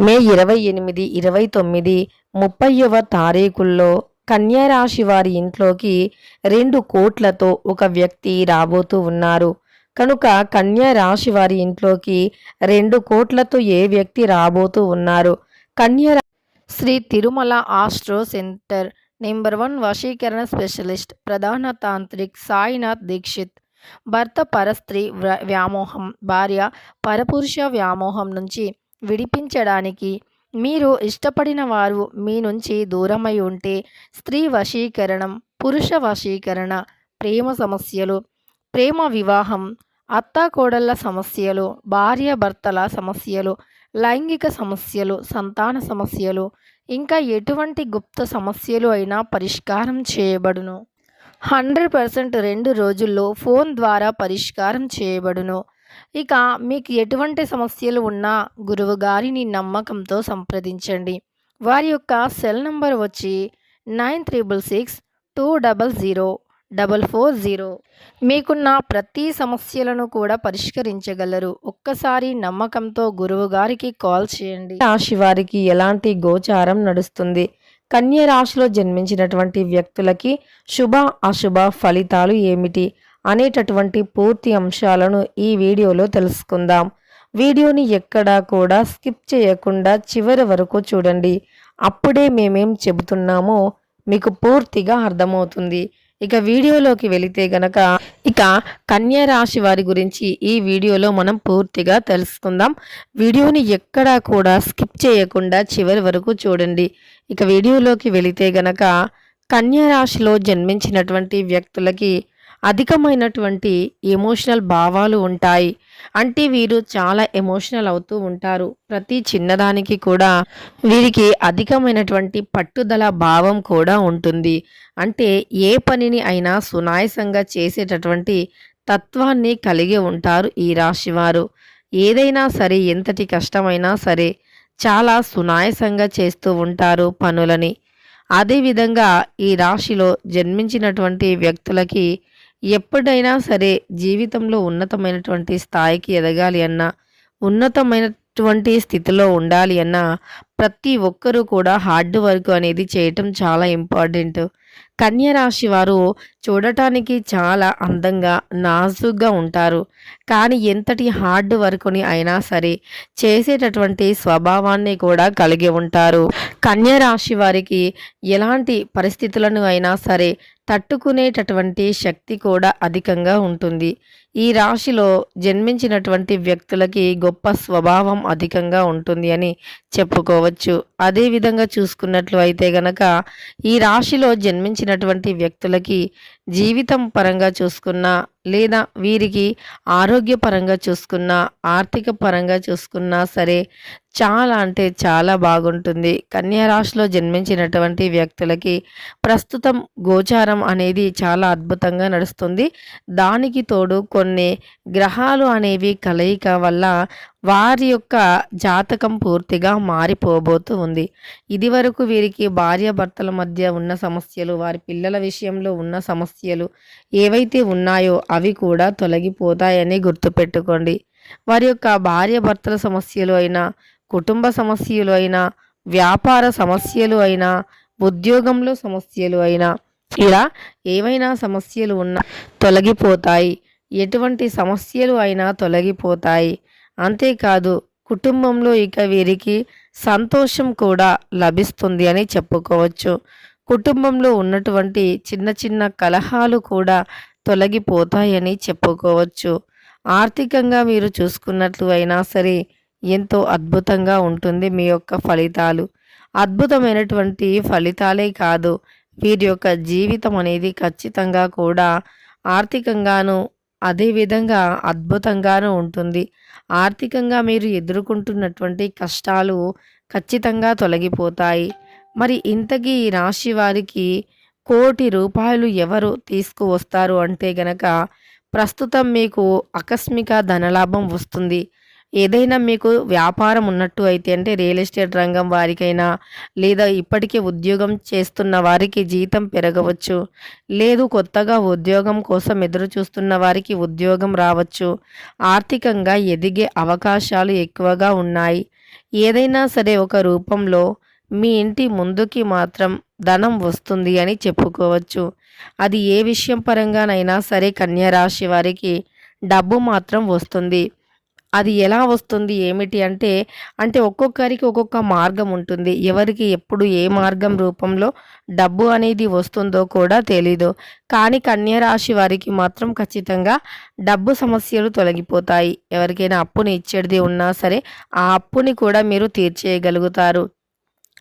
మే 28, 29, 30వ తారీఖుల్లో కన్యా రాశి వారి ఇంట్లోకి 2 కోట్లతో ఒక వ్యక్తి రాబోతూ ఉన్నారు. కనుక కన్యా రాశి వారి ఇంట్లోకి 2 కోట్లతో ఏ వ్యక్తి రాబోతూ ఉన్నారు? Kanya Sri Tirumala astro centre number 1 వశీకరణ స్పెషలిస్ట్ ప్రధాన తాంత్రిక్ సాయినాథ్ దీక్షిత్. భర్త పరస్త్రీ వ్యామోహం, భార్య పరపురుష వ్యామోహం నుంచి విడిపించడానికి, మీరు ఇష్టపడిన వారు మీ నుంచి దూరమై ఉంటే, స్త్రీ వశీకరణం, పురుష వశీకరణ, ప్రేమ సమస్యలు, ప్రేమ వివాహం, అత్తాకోడళ్ల సమస్యలు, భార్యాభర్తల సమస్యలు, లైంగిక సమస్యలు, సంతాన సమస్యలు, ఇంకా ఎటువంటి గుప్త సమస్యలు అయినా పరిష్కారం చేయబడును. 100% 2 రోజుల్లో ఫోన్ ద్వారా పరిష్కారం చేయబడును. ఇక మీకు ఎటువంటి సమస్యలు ఉన్నా గురువు గారిని నమ్మకంతో సంప్రదించండి. వారి యొక్క సెల్ నంబర్ వచ్చి 9366200440. మీకున్న ప్రతి సమస్యలను కూడా పరిష్కరించగలరు. ఒక్కసారి నమ్మకంతో గురువు గారికి కాల్ చేయండి. రాశి వారికి ఎలాంటి గోచారం నడుస్తుంది? కన్య రాశిలో జన్మించినటువంటి వ్యక్తులకి శుభ అశుభ ఫలితాలు ఏమిటి అనేటటువంటి పూర్తి అంశాలను ఈ వీడియోలో తెలుసుకుందాం. వీడియోని ఎక్కడా కూడా స్కిప్ చేయకుండా చివరి వరకు చూడండి. అప్పుడే మేమేం చెబుతున్నామో మీకు పూర్తిగా అర్థమవుతుంది. ఇక వీడియోలోకి వెళితే గనక కన్యా రాశి వారి గురించి ఈ వీడియోలో మనం పూర్తిగా తెలుసుకుందాం. వీడియోని ఎక్కడా కూడా స్కిప్ చేయకుండా చివరి వరకు చూడండి. ఇక వీడియోలోకి వెళితే గనక కన్యా రాశిలో జన్మించినటువంటి వ్యక్తులకి అధికమైనటువంటి ఎమోషనల్ భావాలు ఉంటాయి. అంటే వీరు చాలా ఎమోషనల్ అవుతూ ఉంటారు. ప్రతి చిన్నదానికి కూడా వీరికి అధికమైనటువంటి పట్టుదల భావం కూడా ఉంటుంది. అంటే ఏ పనిని అయినా సునాయాసంగా చేసేటటువంటి తత్వాన్ని కలిగి ఉంటారు ఈ రాశివారు. ఏదైనా సరే, ఎంతటి కష్టమైనా సరే చాలా సునాయాసంగా చేస్తూ ఉంటారు పనులని. అదేవిధంగా ఈ రాశిలో జన్మించినటువంటి వ్యక్తులకి ఎప్పుడైనా సరే జీవితంలో ఉన్నతమైనటువంటి స్థాయికి ఎదగాలి అన్నా, ఉన్నతమైనటువంటి స్థితిలో ఉండాలి అన్నా ప్రతి ఒక్కరూ కూడా హార్డ్ వర్క్ అనేది చేయటం చాలా ఇంపార్టెంట్. కన్యా రాశి వారు చూడటానికి చాలా అందంగా నాజుగ్గా ఉంటారు. కానీ ఎంతటి హార్డ్ వర్క్ని అయినా సరే చేసేటటువంటి స్వభావాన్ని కూడా కలిగి ఉంటారు. కన్యా రాశి వారికి ఎలాంటి పరిస్థితులను అయినా సరే తట్టుకునేటటువంటి శక్తి కూడా అధికంగా ఉంటుంది. ఈ రాశిలో జన్మించినటువంటి వ్యక్తులకి గొప్ప స్వభావం అధికంగా ఉంటుంది అని చెప్పుకోవచ్చు. అదేవిధంగా చూసుకున్నట్లు అయితే గనక ఈ రాశిలో జన్మించినటువంటి వ్యక్తులకి జీవితం పరంగా చూసుకున్నా, లేదా వీరికి ఆరోగ్యపరంగా చూసుకున్నా, ఆర్థిక పరంగా చూసుకున్నా సరే చాలా అంటే చాలా బాగుంటుంది. కన్యా రాశిలో జన్మించినటువంటి వ్యక్తులకి ప్రస్తుతం గోచారం అనేది చాలా అద్భుతంగా నడుస్తుంది. దానికి తోడు కొన్ని గ్రహాలు అనేవి కలయిక వల్ల వారి యొక్క జాతకం పూర్తిగా మారిపోబోతూ ఉంది. ఇదివరకు వీరికి భార్యాభర్తల మధ్య ఉన్న సమస్యలు, వారి పిల్లల విషయంలో ఉన్న సమస్యలు ఏవైతే ఉన్నాయో అవి కూడా తొలగిపోతాయని గుర్తుపెట్టుకోండి. వారి యొక్క భార్యాభర్తల సమస్యలు అయినా, కుటుంబ సమస్యలు అయినా, వ్యాపార సమస్యలు అయినా, ఉద్యోగంలో సమస్యలు అయినా, ఇలా ఏవైనా సమస్యలు ఉన్నా తొలగిపోతాయి. ఎటువంటి సమస్యలు అయినా తొలగిపోతాయి. అంతేకాదు కుటుంబంలో ఇక వీరికి సంతోషం కూడా లభిస్తుంది అని చెప్పుకోవచ్చు. కుటుంబంలో ఉన్నటువంటి చిన్న చిన్న కలహాలు కూడా తొలగిపోతాయని చెప్పుకోవచ్చు. ఆర్థికంగా మీరు చూసుకున్నట్లు అయినా సరే ఎంతో అద్భుతంగా ఉంటుంది మీ యొక్క ఫలితాలు. అద్భుతమైనటువంటి ఫలితాలే కాదు, వీరి యొక్క జీవితం అనేది ఖచ్చితంగా కూడా ఆర్థికంగాను అదేవిధంగా అద్భుతంగానూ ఉంటుంది. ఆర్థికంగా మీరు ఎదుర్కొంటున్నటువంటి కష్టాలు ఖచ్చితంగా తొలగిపోతాయి. మరి ఇంతకీ ఈ రాశి వారికి ₹1,00,00,000 ఎవరు తీసుకువస్తారు అంటే గనక ప్రస్తుతం మీకు ఆకస్మిక ధనలాభం వస్తుంది. ఏదైనా మీకు వ్యాపారం ఉన్నట్టు అయితే, అంటే రియల్ ఎస్టేట్ రంగం వారికైనా, లేదా ఇప్పటికే ఉద్యోగం చేస్తున్న వారికి జీతం పెరగవచ్చు, లేదు కొత్తగా ఉద్యోగం కోసం ఎదురు చూస్తున్న వారికి ఉద్యోగం రావచ్చు. ఆర్థికంగా ఎదిగే అవకాశాలు ఎక్కువగా ఉన్నాయి. ఏదైనా సరే ఒక రూపంలో మీ ఇంటి ముందుకి మాత్రం ధనం వస్తుంది అని చెప్పుకోవచ్చు. అది ఏ విషయం పరంగానైనా సరే కన్య రాశి వారికి డబ్బు మాత్రం వస్తుంది. అది ఎలా వస్తుంది ఏమిటి అంటే, ఒక్కొక్కరికి ఒక్కొక్క మార్గం ఉంటుంది. ఎవరికి ఎప్పుడు ఏ మార్గం రూపంలో డబ్బు అనేది వస్తుందో కూడా తెలీదు. కానీ కన్య రాశి వారికి మాత్రం ఖచ్చితంగా డబ్బు సమస్యలు తొలగిపోతాయి. ఎవరికైనా అప్పుని ఇచ్చేది ఉన్నా సరే ఆ అప్పుని కూడా మీరు తీర్చేయగలుగుతారు.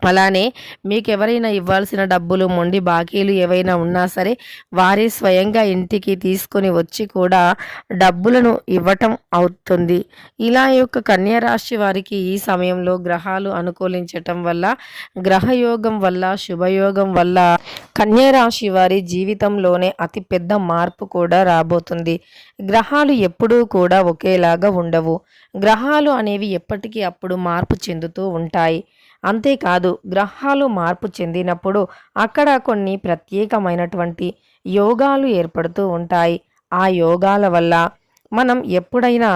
అలానే మీకెవరైనా ఇవ్వాల్సిన డబ్బులు, మొండి బాకీలు ఏవైనా ఉన్నా సరే వారే స్వయంగా ఇంటికి తీసుకొని వచ్చి కూడా డబ్బులను ఇవ్వటం అవుతుంది. ఇలా ఈ యొక్క కన్యా రాశి వారికి ఈ సమయంలో గ్రహాలు అనుకూలించటం వల్ల, గ్రహయోగం వల్ల, శుభయోగం వల్ల కన్యా రాశి వారి జీవితంలోనే అతి పెద్ద మార్పు కూడా రాబోతుంది. గ్రహాలు ఎప్పుడూ కూడా ఒకేలాగా ఉండవు. గ్రహాలు అనేవి ఎప్పటికీ అప్పుడు మార్పు చెందుతూ ఉంటాయి. అంతేకాదు గ్రహాలు మార్పు చెందినప్పుడు అక్కడ కొన్ని ప్రత్యేకమైనటువంటి యోగాలు ఏర్పడుతూ ఉంటాయి. ఆ యోగాల వల్ల మనం ఎప్పుడైనా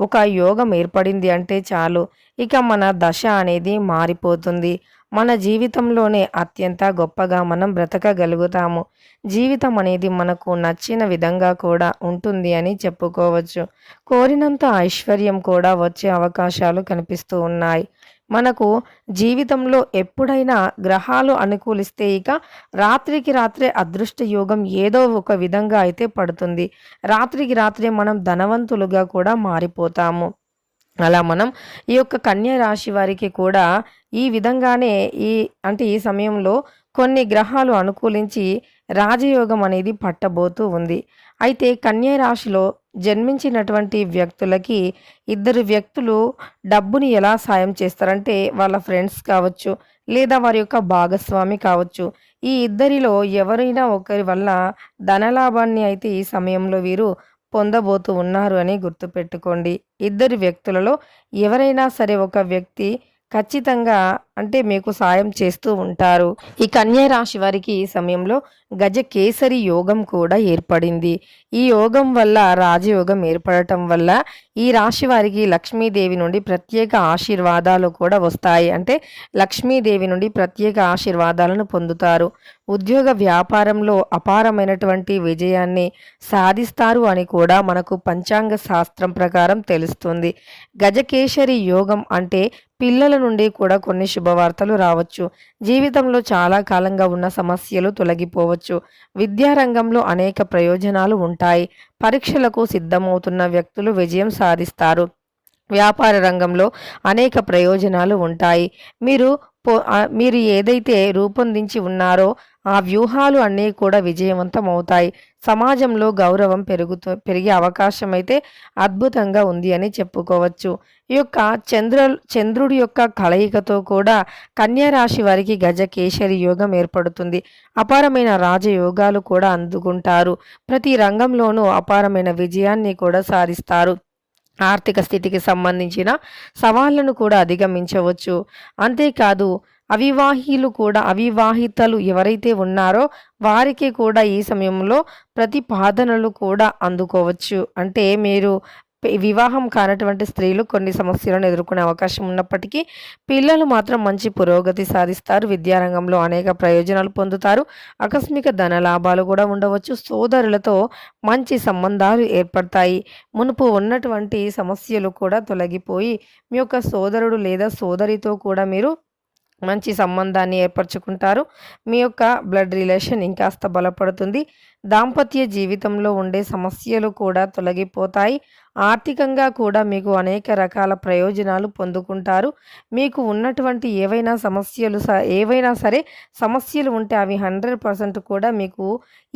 ఒక యోగం ఏర్పడింది అంటే చాలు, ఇక మన దశ అనేది మారిపోతుంది. మన జీవితంలోనే అత్యంత గొప్పగా మనం బ్రతకగలుగుతాము. జీవితం అనేది మనకు నచ్చిన విధంగా కూడా ఉంటుంది అని చెప్పుకోవచ్చు. కోరినంత ఐశ్వర్యం కూడా వచ్చే అవకాశాలు కనిపిస్తూ ఉన్నాయి. మనకు జీవితంలో ఎప్పుడైనా గ్రహాలు అనుకూలిస్తే ఇక రాత్రికి రాత్రే అదృష్ట యోగం ఏదో ఒక విధంగా అయితే పడుతుంది. రాత్రికి రాత్రే మనం ధనవంతులుగా కూడా మారిపోతాము. అలా మనం ఈ యొక్క కన్య రాశి వారికి కూడా ఈ విధంగానే ఈ సమయంలో కొన్ని గ్రహాలు అనుకూలించి రాజయోగం అనేది పట్టబోతూ ఉంది. అయితే కన్య రాశిలో జన్మించినటువంటి వ్యక్తులకి ఇద్దరు వ్యక్తులు డబ్బుని ఎలా సాయం చేస్తారంటే వాళ్ళ ఫ్రెండ్స్ కావచ్చు, లేదా వారి యొక్క భాగస్వామి కావచ్చు. ఈ ఇద్దరిలో ఎవరైనా ఒకరి వల్ల ధనలాభాన్ని అయితే ఈ సమయంలో వీరు పొందబోతూ ఉన్నారు అని గుర్తుపెట్టుకోండి. ఇద్దరు వ్యక్తులలో ఎవరైనా సరే ఒక వ్యక్తి ఖచ్చితంగా మీకు సాయం చేస్తూ ఉంటారు. ఈ కన్యా రాశి వారికి ఈ సమయంలో గజకేసరి యోగం కూడా ఏర్పడింది. ఈ యోగం వల్ల రాజయోగం ఏర్పడటం వల్ల ఈ రాశి వారికి లక్ష్మీదేవి నుండి ప్రత్యేక ఆశీర్వాదాలు కూడా వస్తాయి. లక్ష్మీదేవి నుండి ప్రత్యేక ఆశీర్వాదాలను పొందుతారు. ఉద్యోగ వ్యాపారంలో అపారమైనటువంటి విజయాన్ని సాధిస్తారు అని కూడా మనకు పంచాంగ శాస్త్రం ప్రకారం తెలుస్తుంది. గజకేసరి యోగం అంటే పిల్లల నుండి కూడా కొన్ని శుభవార్తలు రావచ్చు. జీవితంలో చాలా కాలంగా ఉన్న సమస్యలు తొలగిపోవచ్చు. విద్యారంగంలో అనేక ప్రయోజనాలు ఉంటాయి. పరీక్షలకు సిద్ధమవుతున్న వ్యక్తులు విజయం సాధిస్తారు. వ్యాపార రంగంలో అనేక ప్రయోజనాలు ఉంటాయి. మీరు ఏదైతే రూపొందించి ఉన్నారో ఆ వ్యూహాలు అన్నీ కూడా విజయవంతం అవుతాయి. సమాజంలో గౌరవం పెరిగే అవకాశం అయితే అద్భుతంగా ఉంది అని చెప్పుకోవచ్చు. ఈ యొక్క చంద్రుడి యొక్క కలయికతో కూడా కన్యా రాశి వారికి గజకేసరి యోగం ఏర్పడుతుంది. అపారమైన రాజయోగాలు కూడా అందుకుంటారు. ప్రతి రంగంలోనూ అపారమైన విజయాన్ని కూడా సాధిస్తారు. ఆర్థిక స్థితికి సంబంధించిన సవాళ్లను కూడా అధిగమించవచ్చు. అంతేకాదు అవివాహితలు ఎవరైతే ఉన్నారో వారికి కూడా ఈ సమయంలో ప్రతిపాదనలు కూడా అందుకోవచ్చు. మీరు వివాహం కానటువంటి స్త్రీలు కొన్ని సమస్యలను ఎదుర్కొనే అవకాశం ఉన్నప్పటికీ పిల్లలు మాత్రం మంచి పురోగతి సాధిస్తారు. విద్యారంగంలో అనేక ప్రయోజనాలు పొందుతారు. ఆకస్మిక ధన లాభాలు కూడా ఉండవచ్చు. సోదరులతో మంచి సంబంధాలు ఏర్పడతాయి. మునుపు ఉన్నటువంటి సమస్యలు కూడా తొలగిపోయి మీ యొక్క సోదరుడు లేదా సోదరితో కూడా మీరు మంచి సంబంధాన్ని ఏర్పరచుకుంటారు. మీ యొక్క బ్లడ్ రిలేషన్ ఇంకాస్త బలపడుతుంది. దాంపత్య జీవితంలో ఉండే సమస్యలు కూడా తొలగిపోతాయి. ఆర్థికంగా కూడా మీకు అనేక రకాల ప్రయోజనాలు పొందుకుంటారు. మీకు ఉన్నటువంటి ఏవైనా సరే సమస్యలు ఉంటే అవి 100% కూడా మీకు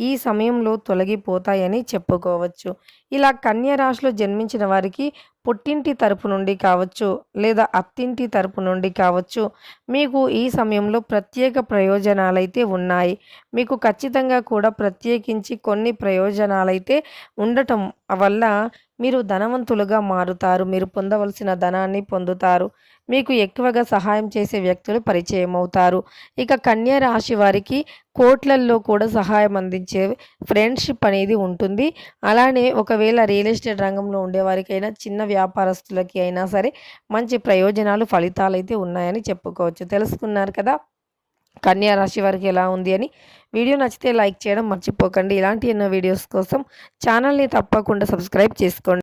ఈ సమయంలో తొలగిపోతాయని చెప్పుకోవచ్చు. ఇలా కన్యా రాశిలో జన్మించిన వారికి పుట్టింటి తరపు నుండి కావచ్చు, లేదా అత్తింటి తరపు నుండి కావచ్చు, మీకు ఈ సమయంలో ప్రత్యేక ప్రయోజనాలైతే ఉన్నాయి. మీకు ఖచ్చితంగా కూడా ప్రత్యేకించి కొన్ని ప్రయోజనాలైతే ఉండటం వల్ల మీరు ధనవంతులుగా మారుతారు. మీరు పొందవలసిన ధనాన్ని పొందుతారు. మీకు ఎక్కువగా సహాయం చేసే వ్యక్తులు పరిచయం అవుతారు. ఇక కన్యా రాశి వారికి కోట్లల్లో కూడా సహాయం అందించే ఫ్రెండ్‌షిప్ అనేది ఉంటుంది. అలానే ఒకవేళ రియల్ ఎస్టేట్ రంగంలో ఉండేవారికైనా, చిన్న వ్యాపారస్తులకి అయినా సరే మంచి ప్రయోజనాలు, ఫలితాలైతే ఉన్నాయని చెప్పుకోవచ్చు. తెలుసుకున్నారు కదా! కన్యా రాశి వారికి ఎలా ఉంది అని. వీడియో నచ్చితే లైక్ చేయడం మర్చిపోకండి. ఇలాంటి ఎన్నో వీడియోస్ కోసం ఛానల్‌ని తప్పకుండా సబ్స్క్రైబ్ చేసుకోండి.